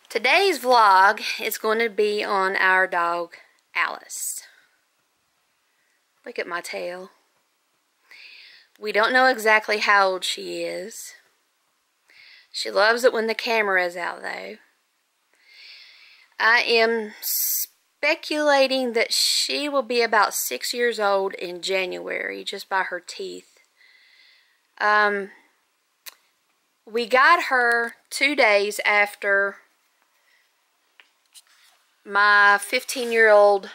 Today's vlog is going to be on our dog, Alice. Look at my tail. We don't know exactly how old she is. She loves it when the camera is out, though. I am speculating that she will be about 6 years old in January, just by her teeth. We got her 2 days after my 15-year-old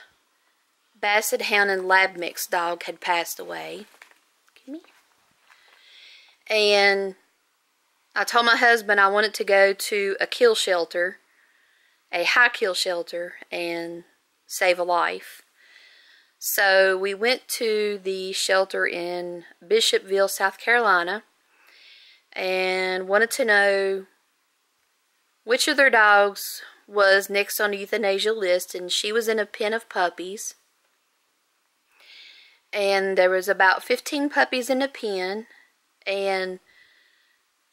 Basset Hound and Lab Mix dog had passed away. Give me. And I told my husband I wanted to go to a kill shelter, a high kill shelter, and save a life. So we went to the shelter in Bishopville, South Carolina, and wanted to know which of their dogs was next on the euthanasia list, and she was in a pen of puppies. And there was about 15 puppies in the pen, and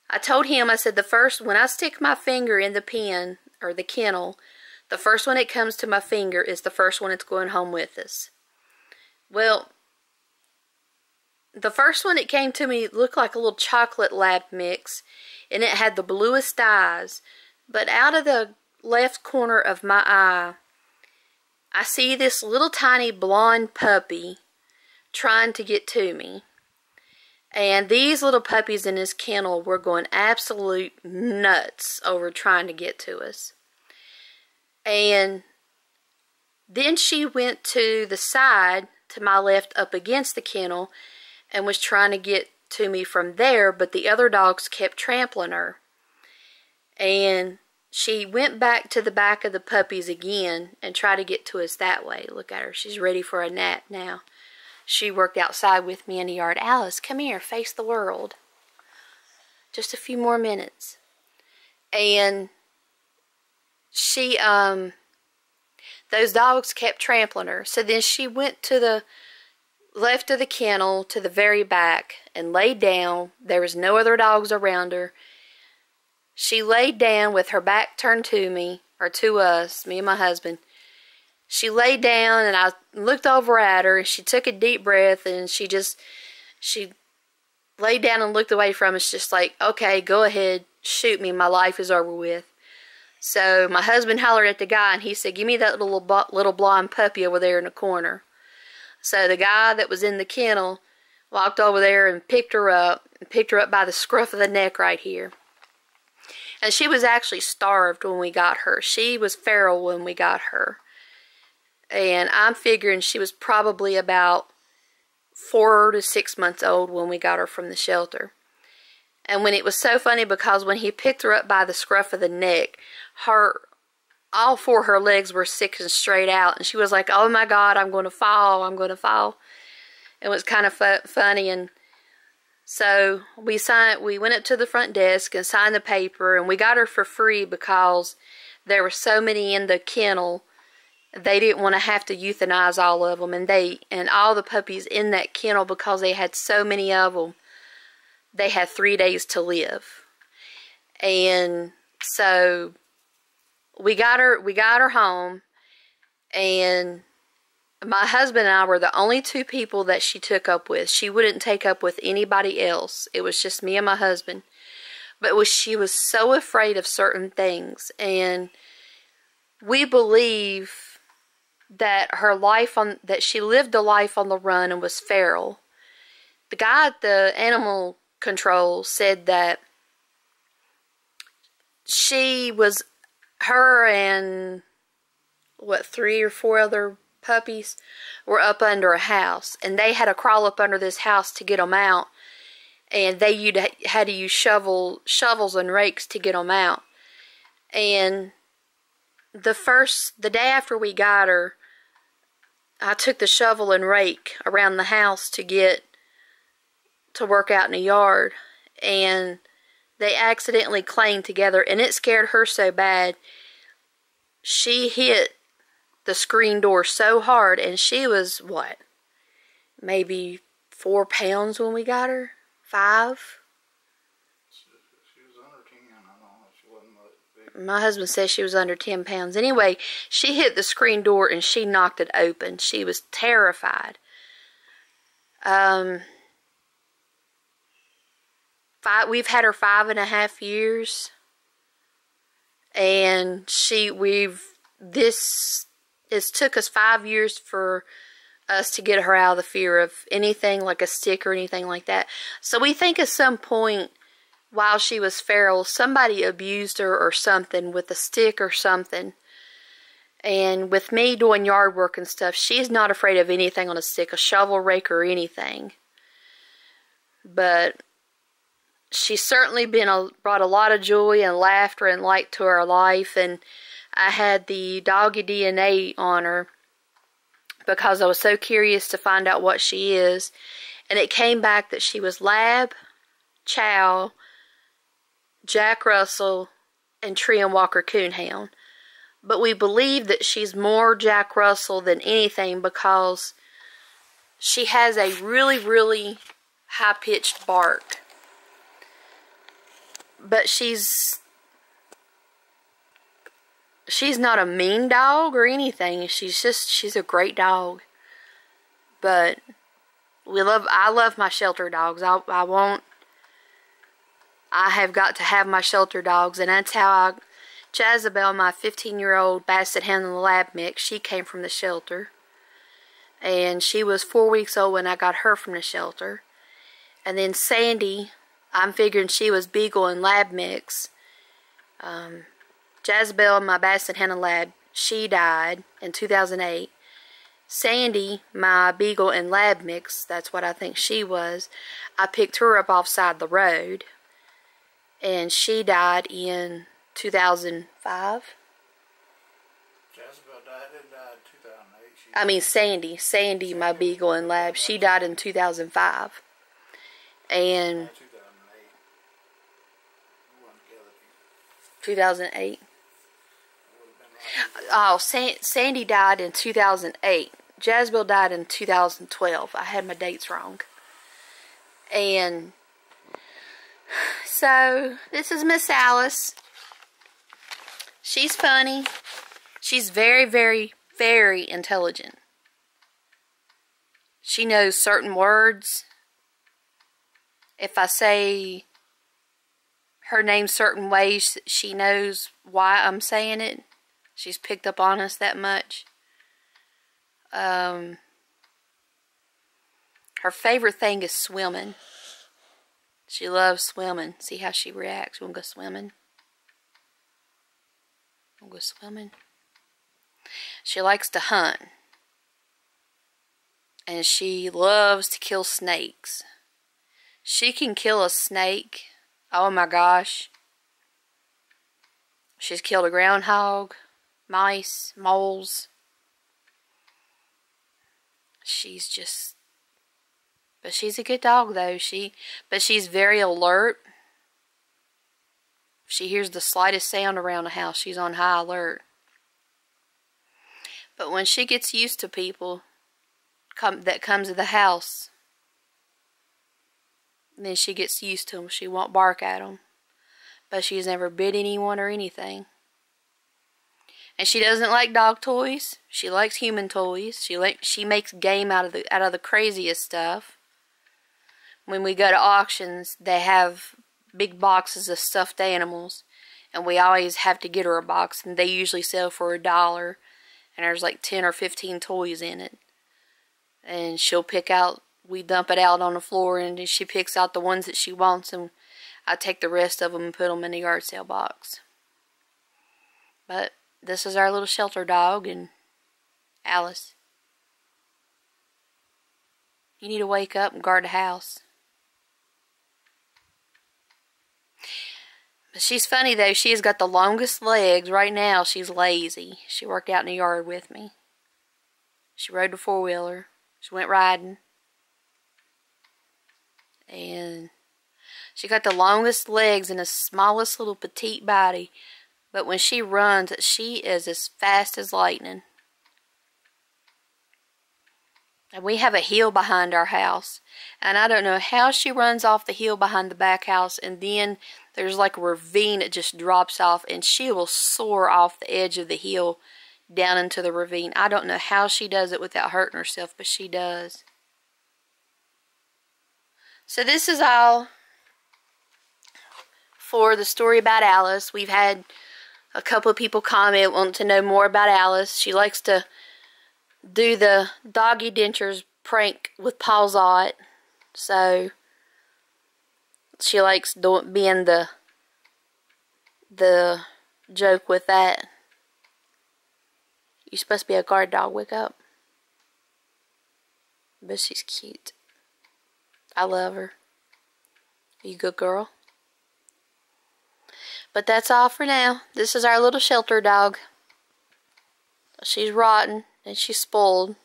I told him, I said, when I stick my finger in the pen, or the kennel, the first one that comes to my finger is the first one that's going home with us. Well, the first one that came to me looked like a little chocolate lab mix, and it had the bluest eyes. But out of the left corner of my eye, I see this little tiny blonde puppy trying to get to me. And these little puppies in this kennel were going absolute nuts over trying to get to us. And then she went to the side, to my left, up against the kennel, and was trying to get to me from there, but the other dogs kept trampling her. And she went back to the back of the puppies again and tried to get to us that way. Look at her. She's ready for a nap now. She worked outside with me in the yard. Alice, come here. Face the world. Just a few more minutes. And she, those dogs kept trampling her. So then she went to the left of the kennel to the very back and laid down. There was no other dogs around her. She laid down with her back turned to me, or to us, me and my husband. She laid down, and I looked over at her, and she took a deep breath, and she laid down and looked away from us, just like, okay, go ahead, shoot me, my life is over with. So my husband hollered at the guy, and he said, give me that little blonde puppy over there in the corner. So the guy that was in the kennel walked over there and picked her up by the scruff of the neck right here. And she was actually starved when we got her. She was feral when we got her. And I'm figuring she was probably about 4 to 6 months old when we got her from the shelter. And when it was so funny, because when he picked her up by the scruff of the neck, all 4 of her legs were sticking straight out. And she was like, oh my God, I'm going to fall, I'm going to fall. It was kind of funny. And so we went up to the front desk and signed the paper, and we got her for free because there were so many in the kennel. They didn't want to have to euthanize all of them, and all the puppies in that kennel, because they had so many of them, they had 3 days to live. And so we got her home, and my husband and I were the only 2 people that she took up with. She wouldn't take up with anybody else. It was just me and my husband. But she was so afraid of certain things. And we believe that that she lived a life on the run and was feral. The guy at the animal control said that her and 3 or 4 other puppies were up under a house, and they had to crawl up under this house to get them out, and they had to use shovels and rakes to get them out. And the day after we got her, I took the shovel and rake around the house to work out in the yard, and they accidentally clanged together, and it scared her so bad. She hit the screen door so hard, and she was, what, maybe 4 pounds when we got her? 5? She was under 10, I know. She wasn't My husband says she was under 10 pounds. Anyway, she hit the screen door and she knocked it open. She was terrified. We've had her 5.5 years. And it took us 5 years for us to get her out of the fear of anything like a stick or anything like that. So we think at some point while she was feral, somebody abused her or something with a stick or something. And with me doing yard work and stuff, she's not afraid of anything on a stick, a shovel, rake, or anything. But she's certainly brought a lot of joy and laughter and light to our life. And I had the doggy DNA on her because I was so curious to find out what she is. And it came back that she was Lab, Chow, Jack Russell, and Treeing Walker Coonhound. But we believe that she's more Jack Russell than anything because she has a really, really high-pitched bark. But she's not a mean dog or anything. She's a great dog. But I love my shelter dogs. I have got to have my shelter dogs, and that's how Jezebel, my 15-year-old Basset Hound Lab mix, she came from the shelter. And she was 4 weeks old when I got her from the shelter. And then Sandy, I'm figuring she was Beagle and Lab mix. Jezebel, my Basset Hound Lab, she died in 2008. Sandy, my Beagle and Lab mix, that's what I think she was. I picked her up offside the road. And she died in 2005. Jezebel died in 2008. I mean Sandy, my Beagle and Lab, she died in 2005. And 2008. Oh, Sandy died in 2008. Jezebel died in 2012. I had my dates wrong. And so, this is Miss Alice. She's funny. She's very, very, very intelligent. She knows certain words. If I say her name certain ways, she knows why I'm saying it. She's picked up on us that much. Her favorite thing is swimming. She loves swimming. See how she reacts. You want to go swimming? Want to go swimming? She likes to hunt. And she loves to kill snakes. She can kill a snake. Oh my gosh. She's killed a groundhog, mice, moles. But she's a good dog though. But she's very alert. If she hears the slightest sound around the house, she's on high alert. But when she gets used to people that come to the house, then she gets used to them. She won't bark at them. But she's never bit anyone or anything. And she doesn't like dog toys. She likes human toys. She makes game out of the craziest stuff. When we go to auctions, they have big boxes of stuffed animals, and we always have to get her a box, and they usually sell for $1, and there's like 10 or 15 toys in it. And she'll pick out, we dump it out on the floor, and she picks out the ones that she wants, and I take the rest of them and put them in the yard sale box. But this is our little shelter dog, and Alice, you need to wake up and guard the house. But she's funny though. She has got the longest legs. Right now she's lazy. She worked out in the yard with me. She rode the four-wheeler. She went riding. And she got the longest legs and the smallest little petite body. But when she runs, she is as fast as lightning. And we have a hill behind our house. And I don't know how she runs off the hill behind the back house, and then there's like a ravine that just drops off, and she will soar off the edge of the hill down into the ravine. I don't know how she does it without hurting herself, but she does. So this is all for the story about Alice. We've had a couple of people comment wanting to know more about Alice. She likes to do the doggy dentures prank with paws on. So she likes being the joke with that. You're supposed to be a guard dog, wake up. But she's cute. I love her. Are you a good girl? But that's all for now. This is our little shelter dog. She's rotten and she's spoiled.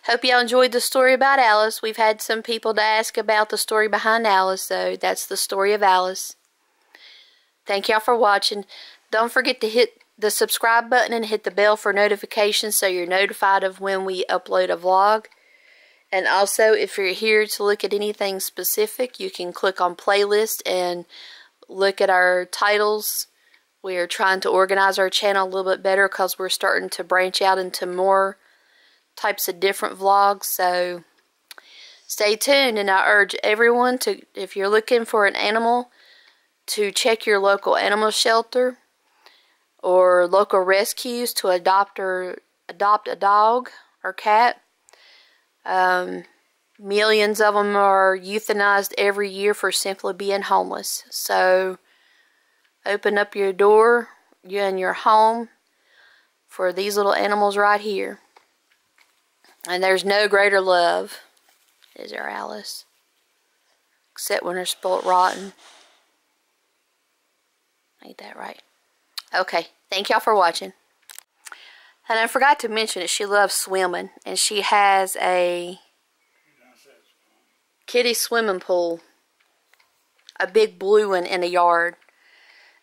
Hope y'all enjoyed the story about Alice. We've had some people to ask about the story behind Alice, so that's the story of Alice. Thank y'all for watching. Don't forget to hit the subscribe button and hit the bell for notifications so you're notified of when we upload a vlog. And also, if you're here to look at anything specific, you can click on playlist and look at our titles. We are trying to organize our channel a little bit better because we're starting to branch out into more types of different vlogs. So stay tuned, and I urge everyone to, if you're looking for an animal, to check your local animal shelter or local rescues to adopt a dog or cat. Millions of them are euthanized every year for simply being homeless. So open up your door, you and your home, for these little animals right here. And there's no greater love, is there, Alice? Except when they're spoilt rotten. Ain't that right? Okay, thank y'all for watching. And I forgot to mention that she loves swimming, and she has a kiddie swimming pool, a big blue one in the yard,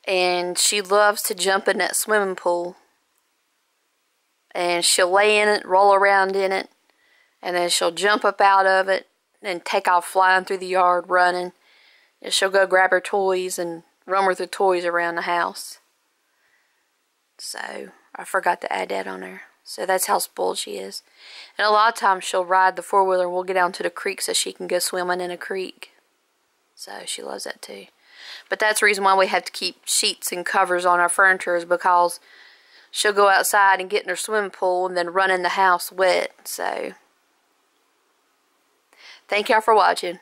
and she loves to jump in that swimming pool, and she'll lay in it, roll around in it, and then she'll jump up out of it and take off flying through the yard running, and she'll go grab her toys and run with the toys around the house. So I forgot to add that on there. So that's how spoiled she is. And a lot of times she'll ride the four-wheeler and we'll get down to the creek so she can go swimming in a creek. So she loves that too. But that's the reason why we have to keep sheets and covers on our furniture, is because she'll go outside and get in her swimming pool and then run in the house wet. So thank y'all for watching.